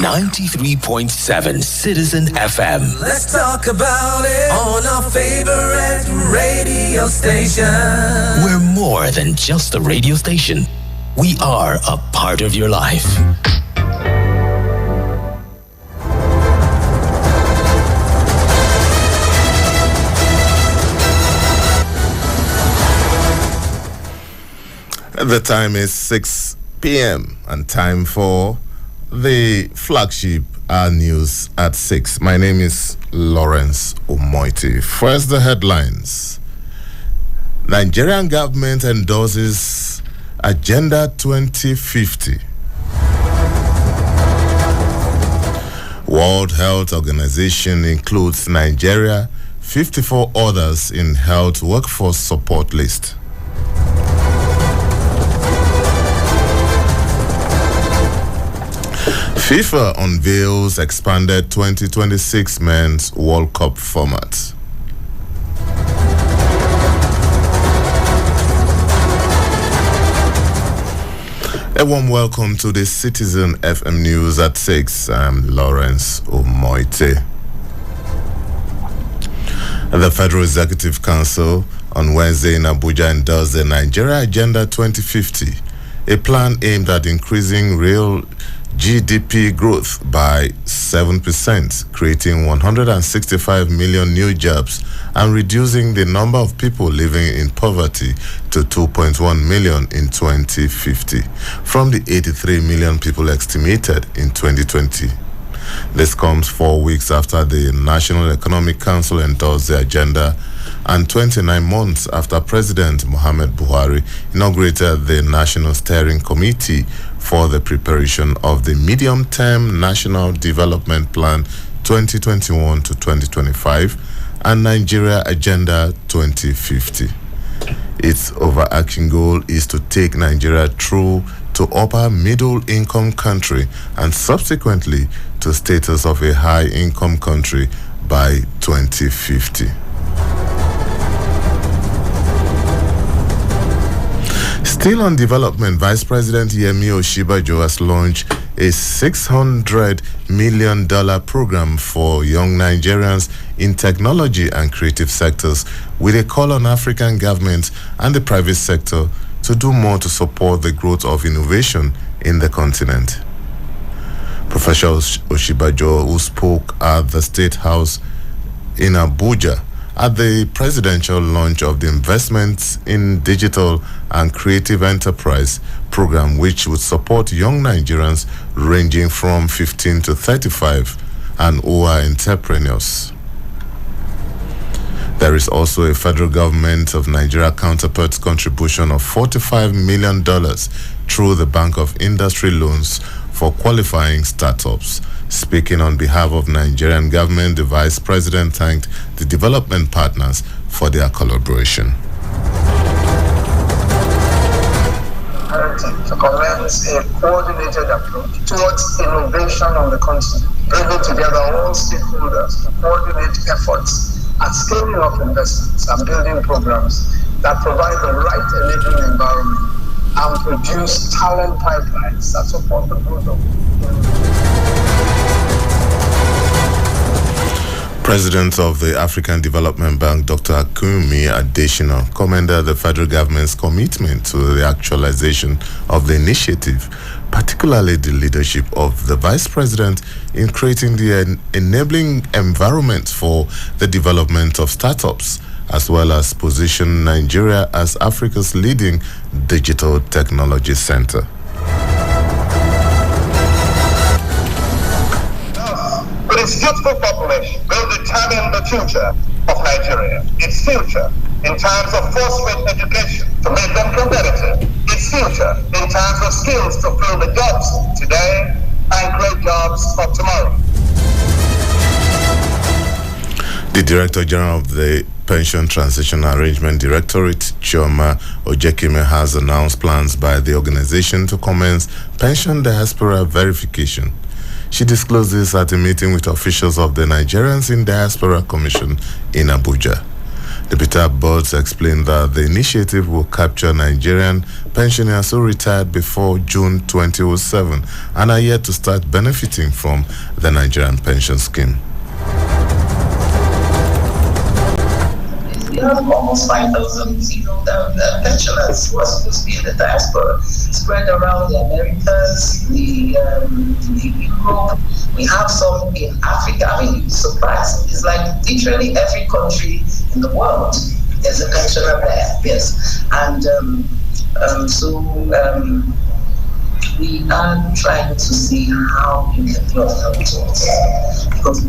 93.7 Citizen FM. Let's talk about it on our favorite radio station. We're more than just a radio station. We are a part of your life. The time is 6 p.m. and time for the flagship news at 6. My name is Lawrence Omoiti. First, the headlines. Nigerian government endorses Agenda 2050. World Health Organization includes Nigeria, 54 others in health workforce support list. FIFA unveils expanded 2026 Men's World Cup format. A warm welcome to the Citizen FM News at 6. I'm Lawrence Omoite. The Federal Executive Council on Wednesday in Abuja endorsed the Nigeria Agenda 2050, a plan aimed at increasing real GDP growth by 7%, creating 165 million new jobs and reducing the number of people living in poverty to 2.1 million in 2050, from the 83 million people estimated in 2020. This comes 4 weeks after the National Economic Council endorsed the agenda and 29 months after President Muhammad Buhari inaugurated the National Steering Committee for the preparation of the Medium-Term National Development Plan 2021 to 2025 and Nigeria Agenda 2050. Its overarching goal is to take Nigeria through to upper middle income country and subsequently to status of a high income country by 2050. Still on development, Vice President Yemi Osinbajo has launched a $600 million program for young Nigerians in technology and creative sectors, with a call on African governments and the private sector to do more to support the growth of innovation in the continent. Professor Osinbajo, who spoke at the State House in Abuja at the presidential launch of the Investments in Digital and Creative Enterprise program, which would support young Nigerians ranging from 15 to 35 and who are entrepreneurs. There is also a federal government of Nigeria counterpart contribution of $45 million through the Bank of Industry loans for qualifying startups. Speaking on behalf of Nigerian government, the Vice President thanked the development partners for their collaboration. To commence a coordinated approach towards innovation on the continent, bringing together all stakeholders to coordinate efforts at scaling up investments and building programs that provide the right enabling environment and produce talent pipelines that support the growth of President of the African Development Bank, Dr. Akinwumi Adesina, commended the federal government's commitment to the actualization of the initiative, particularly the leadership of the Vice President in creating the enabling environment for the development of startups, as well as position Nigeria as Africa's leading digital technology center. But its youthful population will determine the future of Nigeria. Its future in terms of force-fed education to make them competitive. Its future in terms of skills to fill the jobs today and create jobs for tomorrow. The Director General of the Pension Transition Arrangement Directorate, Chioma Ojekime, has announced plans by the organization to commence pension diaspora verification. She disclosed this at a meeting with officials of the Nigerians in Diaspora Commission in Abuja. The Peter Boards explained that the initiative will capture Nigerian pensioners who retired before June 2007 and are yet to start benefiting from the Nigerian pension scheme. We have almost 5,000, pensioners who are supposed to be in the diaspora, spread around the Americas, the Europe. We have some in Africa. I mean, you'd be surprised. It's like literally every country in the world there's a pensioner there. Yes, and we are trying to see how we can do help to us because.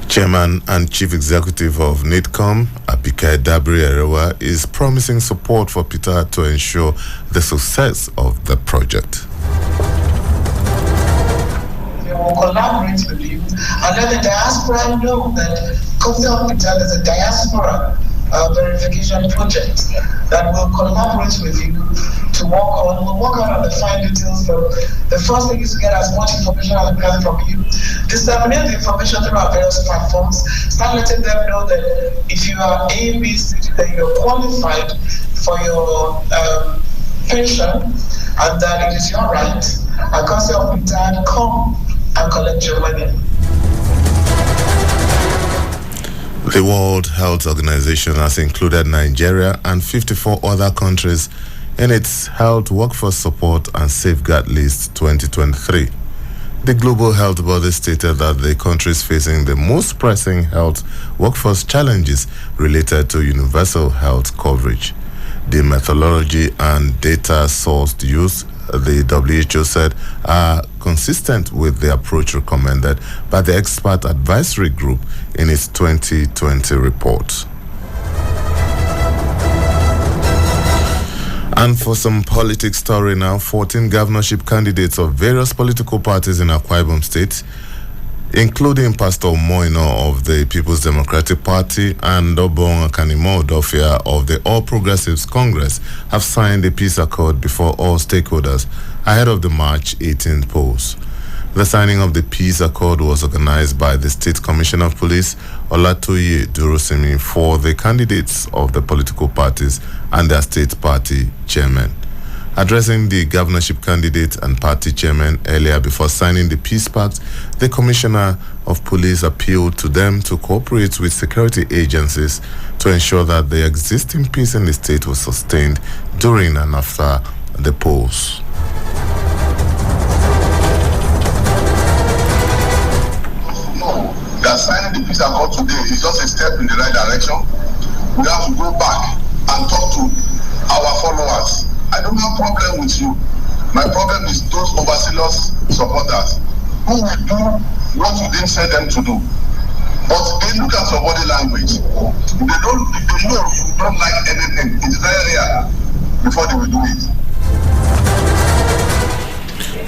Chairman and Chief Executive of NIDCOM, Abike Dabiri-Erewa, is promising support for Peter to ensure the success of the project. We will collaborate with you and let the diaspora know that Company of Peter is a diaspora verification project that will collaborate with you to work on. We'll work on the fine details. The first thing is to get as much information as we can from you. Disseminate the information through our various platforms. Start letting them know that if you are A, B, C, that you're qualified for your pension and that it is your right. And Council of Peter, come and collect your money. The World Health Organization has included Nigeria and 54 other countries in its Health Workforce Support and Safeguard List 2023. The global health body stated that the countries facing the most pressing health workforce challenges related to universal health coverage. The methodology and data sourced used, the WHO said, are consistent with the approach recommended by the Expert Advisory Group in its 2020 report. And for some politics story now, 14 governorship candidates of various political parties in Akwa Ibom State, including Pastor Moino of the People's Democratic Party and Obong Akanimo Odofia of the All Progressives Congress, have signed a peace accord before all stakeholders ahead of the March 18th polls. The signing of the peace accord was organized by the State Commissioner of Police, Olatoye Durosimi, for the candidates of the political parties and their state party chairmen. Addressing the governorship candidate and party chairman earlier before signing the peace pact, the Commissioner of Police appealed to them to cooperate with security agencies to ensure that the existing peace in the state was sustained during and after the polls. No, that signing the peace accord today is just a step in the right direction. We have to go back and talk to our followers. I don't have a problem with you. My problem is those overzealous supporters who will do what you didn't send them to do. But they look at your body language. If they know you don't like anything, it's very rare before they will do it.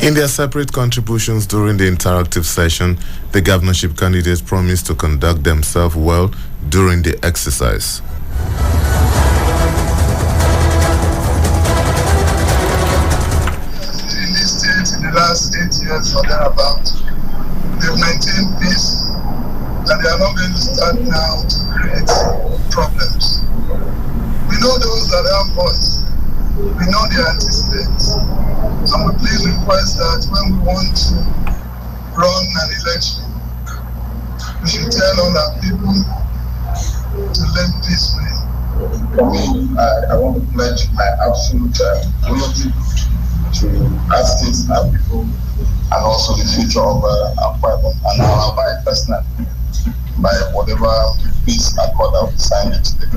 In their separate contributions during the interactive session, the governorship candidates promised to conduct themselves well during the exercise. In the last 8 years or thereabout, they've maintained peace, and they are not going to start now to create problems. We know those that have voice. We know their antecedents. And we please request that when we want to run an election, we should tell all our people to let peace win. I want to pledge my absolute loyalty to our states, our people, and also the future of Akwa Ibom, and now by personal, by whatever peace accord that we signed today.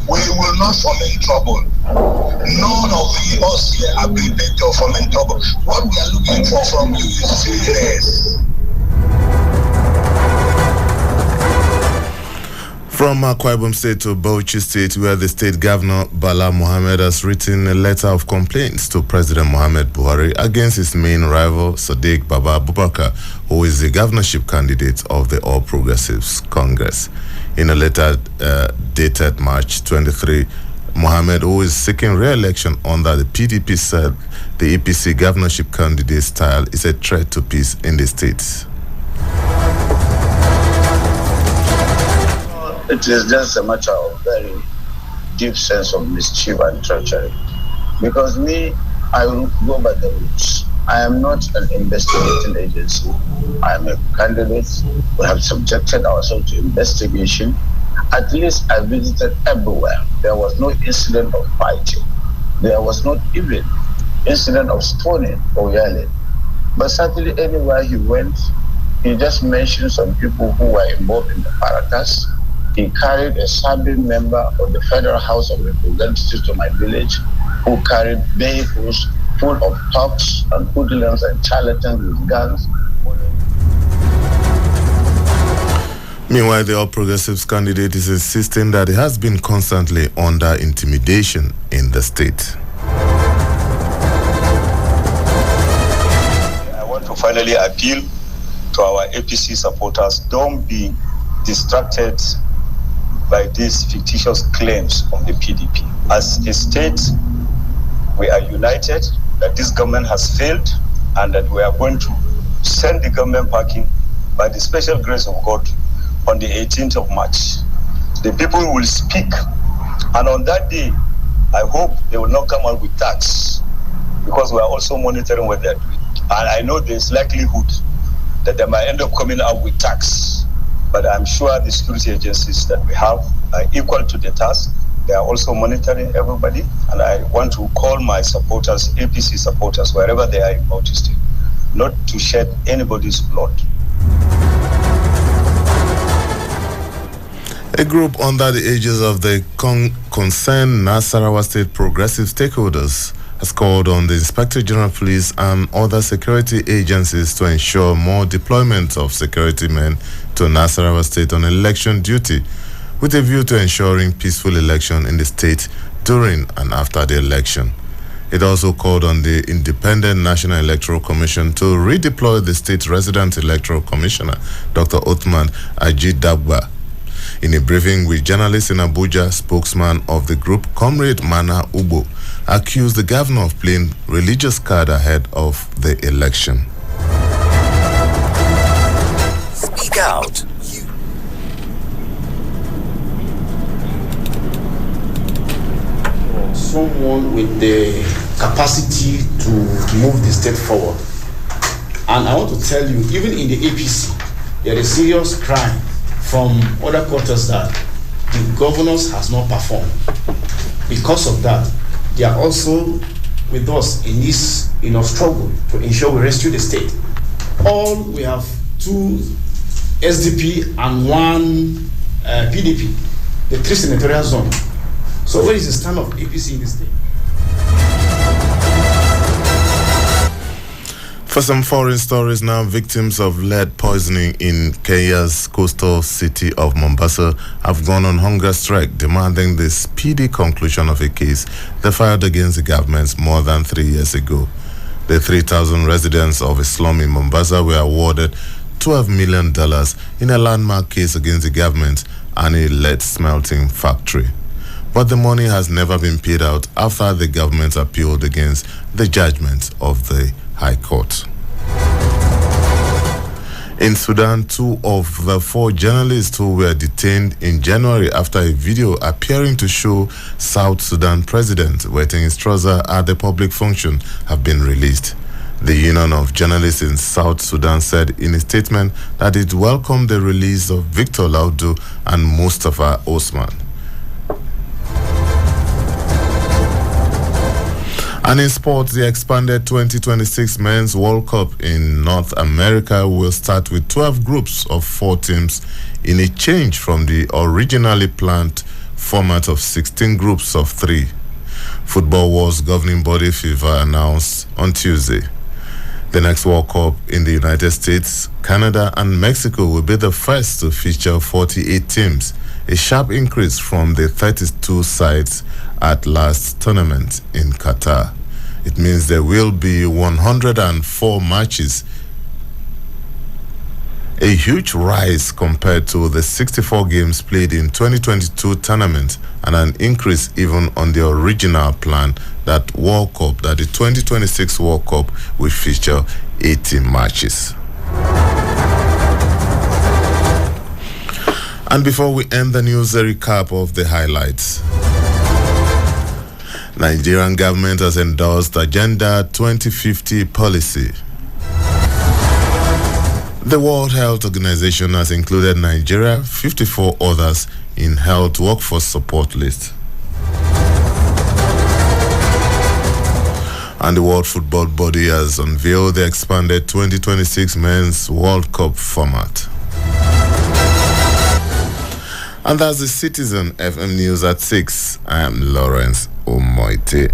We will not fall in trouble. None of us here are being made to fall in trouble. What we are looking for from you is fairness. From Akwa Ibom State to Bauchi State, where the state governor Bala Mohammed has written a letter of complaints to President Muhammad Buhari against his main rival Sadiq Baba Abubakar, who is the governorship candidate of the All Progressives Congress. In a letter dated March 23, Mohammed, who is seeking re-election under the PDP, said the APC governorship candidate style is a threat to peace in the state. It is just a matter of very deep sense of mischief and treachery. Because me, I will go by the rules. I am not an investigating agency. I am a candidate. We have subjected ourselves to investigation. At least I visited everywhere. There was no incident of fighting. There was not even incident of stoning or yelling. But certainly anywhere he went, he just mentioned some people who were involved in the paratas. He carried a serving member of the Federal House of Representatives to my village who carried vehicles full of thugs and hoodlums and charlatans with guns. Meanwhile, the All Progressives candidate is insisting that he has been constantly under intimidation in the state. I want to finally appeal to our APC supporters, don't be distracted by these fictitious claims of the PDP. As a state, we are united that this government has failed and that we are going to send the government packing by the special grace of God on the 18th of March. The people will speak, and on that day, I hope they will not come out with tax, because we are also monitoring what they are doing. And I know there is likelihood that they might end up coming out with tax, but I'm sure the security agencies that we have are equal to the task. They are also monitoring everybody, and I want to call my supporters, APC supporters, wherever they are in Bauchi State, not to shed anybody's blood. A group under the aegis of the concerned Nasarawa State progressive stakeholders has called on the Inspector General of Police and other security agencies to ensure more deployment of security men to Nasarawa State on election duty, with a view to ensuring peaceful election in the state during and after the election. It also called on the Independent National Electoral Commission to redeploy the state resident electoral commissioner, Dr. Othman Ajidabba. In a briefing with journalists in Abuja, spokesman of the group, Comrade Mana Ubo, accused the governor of playing religious card ahead of the election. Speak out. Someone with the capacity to move the state forward. And I want to tell you, even in the APC, there is serious crime from other quarters that the governors has not performed. Because of that, they are also with us in this struggle to ensure we rescue the state. All we have 2 SDP and 1 PDP, the 3 senatorial zone. So where is the stand of APC in this state? For some foreign stories now, victims of lead poisoning in Kenya's coastal city of Mombasa have gone on hunger strike, demanding the speedy conclusion of a case they filed against the government more than 3 years ago. The 3,000 residents of a slum in Mombasa were awarded $12 million in a landmark case against the government and a lead smelting factory. But the money has never been paid out after the government appealed against the judgment of the High Court. In Sudan, 2 of the 4 journalists who were detained in January after a video appearing to show South Sudan president wetting his trouser at the public function have been released. The Union of Journalists in South Sudan said in a statement that it welcomed the release of Victor Laudu and Mustafa Osman. And in sports, the expanded 2026 Men's World Cup in North America will start with 12 groups of 4 teams in a change from the originally planned format of 16 groups of 3. Football Wars governing body FIFA announced on Tuesday. The next World Cup in the United States, Canada, and Mexico will be the first to feature 48 teams, a sharp increase from the 32 sides at last tournament in Qatar. It means there will be 104 matches, a huge rise compared to the 64 games played in 2022 tournament, and an increase even on the original plan that the 2026 World Cup will feature 80 matches. And before we end the news, a recap of the highlights. Nigerian government has endorsed Agenda 2050 policy. The World Health Organization has included Nigeria, 54 others in health workforce support list. And the World Football Body has unveiled the expanded 2026 Men's World Cup format. And that's the Citizen FM News at 6. I am Lawrence Omoite.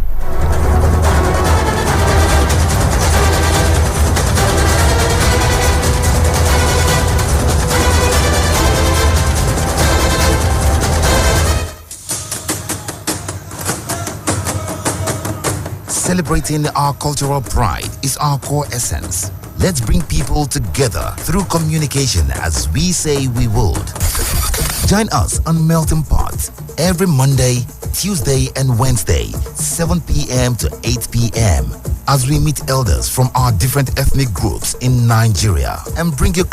Celebrating our cultural pride is our core essence. Let's bring people together through communication as we say we would. Join us on Melting Pot every Monday, Tuesday, and Wednesday, 7 p.m. to 8 p.m. as we meet elders from our different ethnic groups in Nigeria and bring you